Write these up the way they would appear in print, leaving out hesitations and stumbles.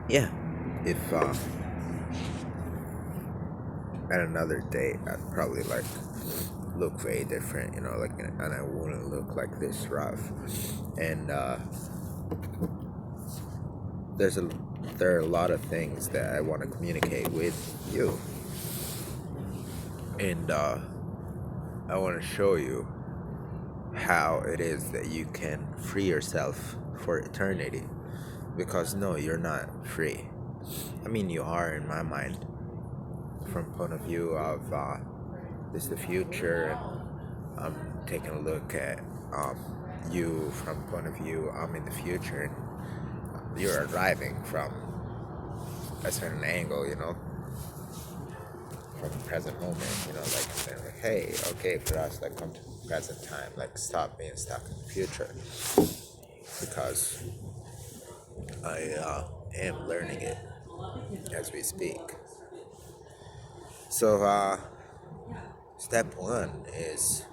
Yeah, if at another date, I'd probably like look way different, like, and I wouldn't look like this rough. And there's a there are a lot of things that I want to communicate with you, and I want to show you how it is that you can free yourself for eternity. Because no, you're not free. I mean, you are in my mind, from point of view of this is the future, and I'm taking a look at you from point of view I'm in the future, and you're arriving from a certain angle, from the present moment, like saying like, hey, okay, for us, like come to present time, like stop being stuck in the future, because I am learning it as we speak. So step one is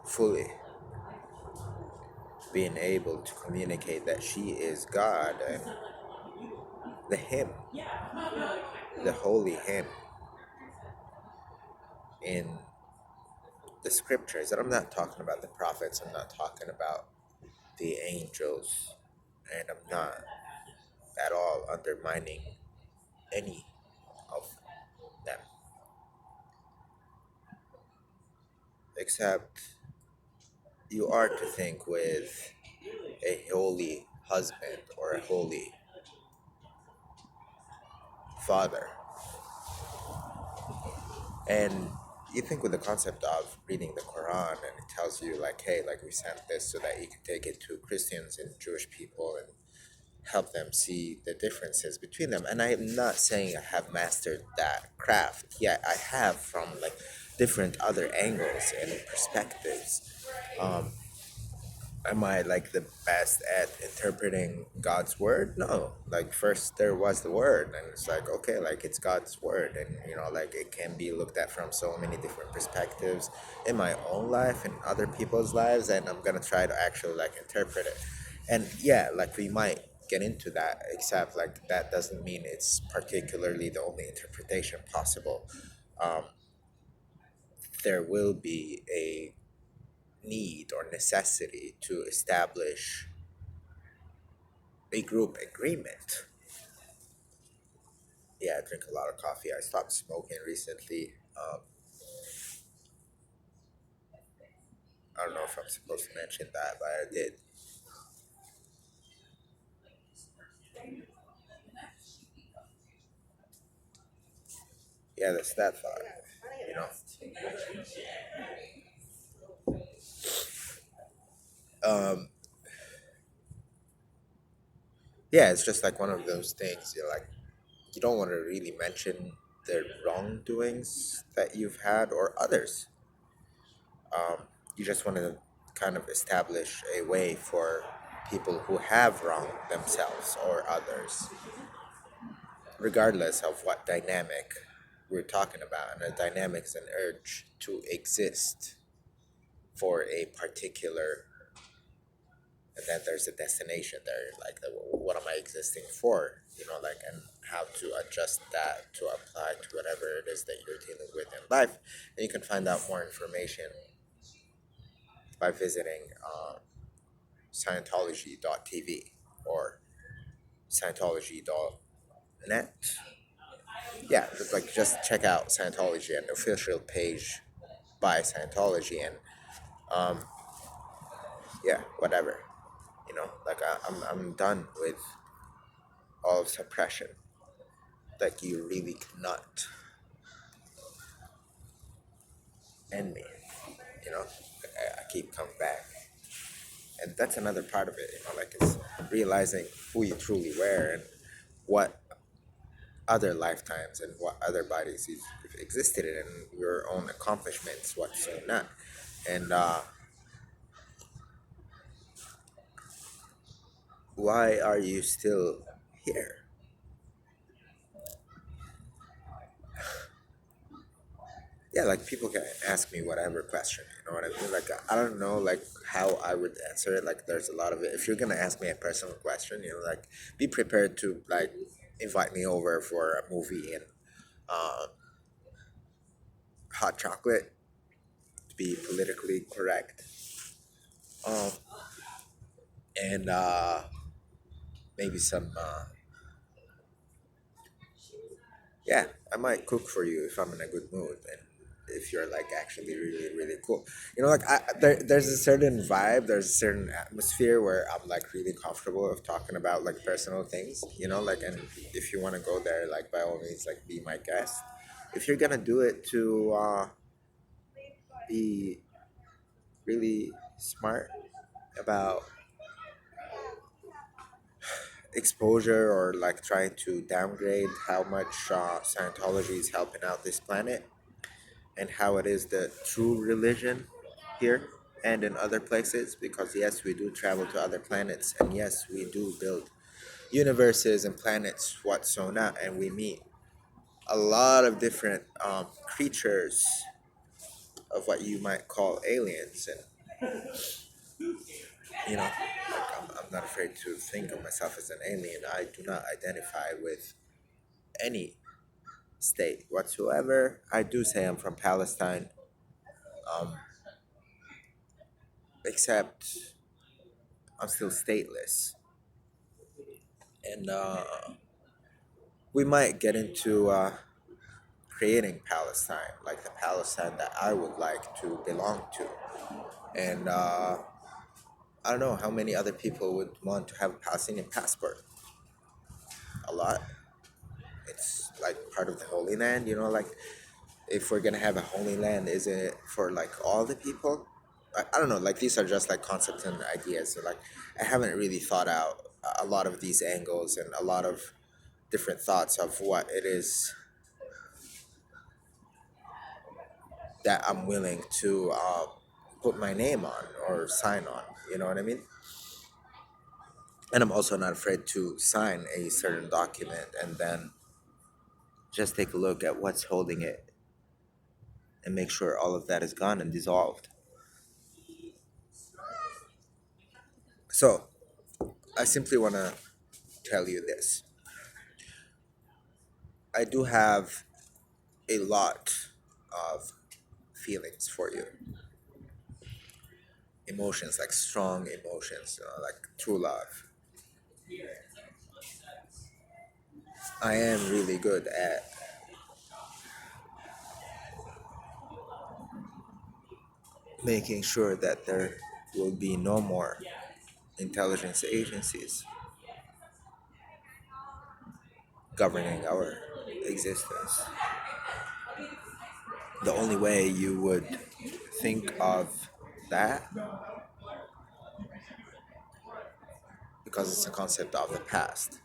fully being able to communicate that she is God, and the hymn, the holy hymn in the scriptures. And I'm not talking about the prophets, I'm not talking about the angels, and I'm not at all undermining any of them, except you are to think with a holy husband or a holy father. And you think with the concept of reading the Quran, and it tells you like, hey, like we sent this so that you can take it to Christians and Jewish people and help them see the differences between them. And I'm not saying I have mastered that craft yet. I have, from like different other angles and perspectives. Um, am I like the best at interpreting God's word? No. Like first there was the word, and it's like, okay, like it's God's word, and like it can be looked at from so many different perspectives in my own life and other people's lives, and I'm gonna try to actually like interpret it. And yeah, like we might get into that, except like that doesn't mean it's particularly the only interpretation possible. Um, there will be a need or necessity to establish a group agreement. Yeah, I drink a lot of coffee. I stopped smoking recently. I don't know if I'm supposed to mention that, but I did. Yeah, that's that thought. You know, um, yeah, it's just like one of those things. Like you don't want to really mention the wrongdoings that you've had or others. You just want to kind of establish a way for people who have wronged themselves or others, regardless of what dynamic we're talking about. And a dynamic is an urge to exist for a particular, and then there's a destination there, like what am I existing for, like, and how to adjust that to apply to whatever it is that you're dealing with in life. And you can find out more information by visiting Scientology.tv or Scientology.net. Yeah, just check out Scientology and the official page by Scientology, and um, yeah, whatever. Like I'm done with all suppression. Like you really cannot end me. I keep coming back, and that's another part of it. Like it's realizing who you truly were and what other lifetimes and what other bodies you've existed in, and your own accomplishments, what's so not. And why are you still here? yeah, like people can ask me whatever question, you know what I mean? Like I don't know like how I would answer it. Like there's a lot of it. If you're gonna ask me a personal question, you know, like be prepared to like invite me over for a movie and uh, hot chocolate to be politically correct. Um, and maybe some yeah, I might cook for you if I'm in a good mood and if you're like actually really really cool. You know, like there's a certain vibe, there's a certain atmosphere where I'm like really comfortable of talking about like personal things. You know, like and if you want to go there, like by all means, like be my guest. If you're gonna do it to be really smart about exposure or like trying to downgrade how much Scientology is helping out this planet and how it is the true religion here and in other places, because yes, we do travel to other planets, and yes, we do build universes and planets whatsoever, and we meet a lot of different creatures of what you might call aliens. And you know, like I'm not afraid to think of myself as an alien. I do not identify with any state whatsoever. I do say I'm from Palestine, um, except I'm still stateless. And we might get into creating Palestine, like the Palestine that I would like to belong to. And I don't know how many other people would want to have a Palestinian passport. A lot. It's like part of the Holy Land, you know, like if we're gonna have a Holy Land, is it for like all the people? I don't know, like these are just like concepts and ideas. So like I haven't really thought out a lot of these angles and a lot of different thoughts of what it is that I'm willing to put my name on or sign on. You know what I mean? And I'm also not afraid to sign a certain document and then just take a look at what's holding it and make sure all of that is gone and dissolved. So I simply want to tell you this. I do have a lot of feelings for you, emotions, like strong emotions, like true love. I am really good at making sure that there will be no more intelligence agencies governing our existence. The only way you would think of that, because it's a concept of the past,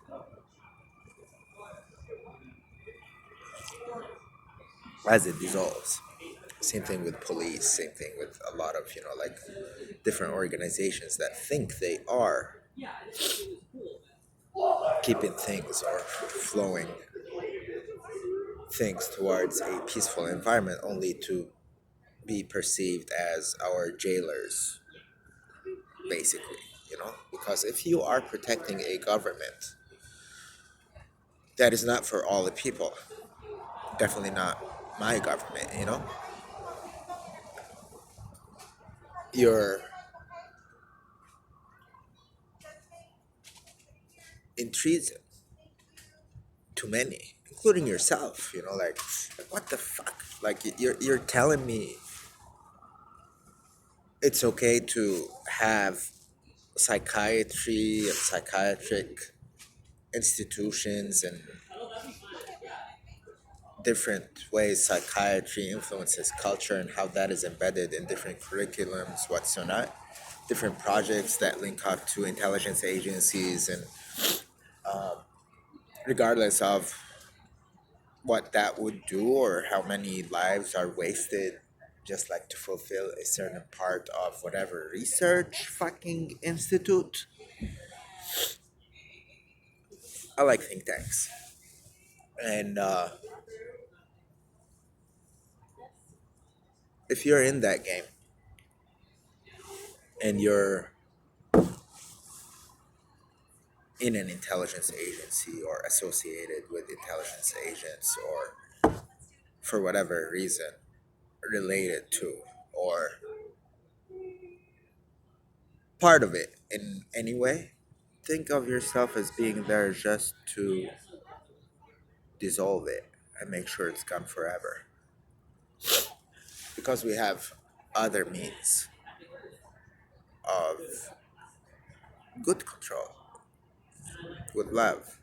as it dissolves. Same thing with police, same thing with a lot of, you know, like different organizations that think they are keeping things or flowing things towards a peaceful environment only to be perceived as our jailers, basically, you know? Because if you are protecting a government that is not for all the people, definitely not my government, you know? You're in treason to many, including yourself, you know, like what the fuck? Like you're telling me it's okay to have psychiatry and psychiatric institutions and different ways psychiatry influences culture and how that is embedded in different curriculums, what's or not, different projects that link up to intelligence agencies, and regardless of what that would do or how many lives are wasted just like to fulfill a certain part of whatever research fucking institute. I like think tanks. And if you're in that game and you're in an intelligence agency or associated with intelligence agents or for whatever reason related to or part of it in any way, think of yourself as being there just to dissolve it and make sure it's gone forever. Because we have other means of good control, with love.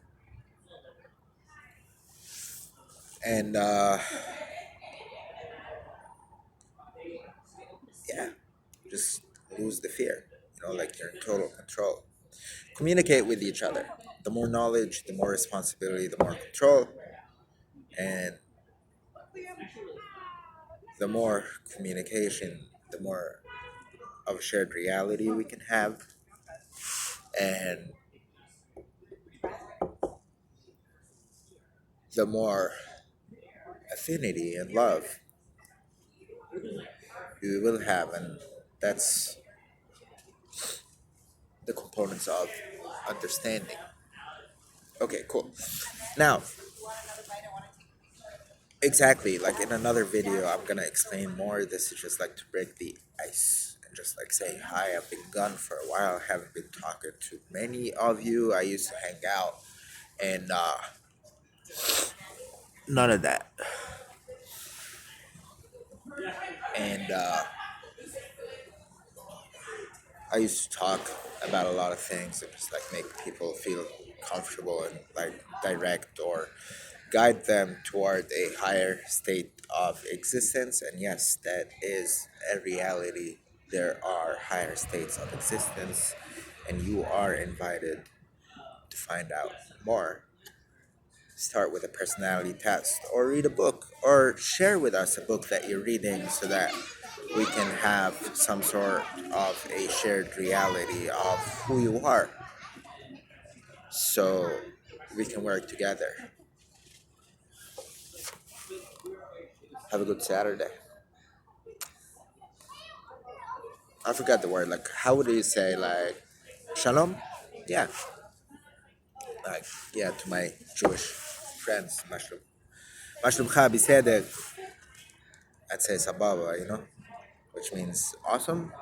And yeah, just lose the fear, like you're in total control. Communicate with each other. The more knowledge, the more responsibility, the more control, and the more communication, the more of a shared reality we can have, and the more affinity and love we will have. And that's the components of understanding. Okay, cool. Now, exactly, like in another video, I'm gonna explain more. This is just like to break the ice and just like say hi. I've been gone for a while. I haven't been talking to many of you. I used to hang out, and none of that. And I used to talk about a lot of things and just like make people feel comfortable and like direct or guide them toward a higher state of existence. And yes, that is a reality. There are higher states of existence, and you are invited to find out more. Start with a personality test, or read a book, or share with us a book that you're reading so that we can have some sort of a shared reality of who you are so we can work together. Have a good Saturday. I forgot the word. Like, how would you say, like, shalom? Yeah. Like, yeah, to my Jewish friends, Mushroom. Mushroom Khabi said that I'd say Sababa, which means awesome.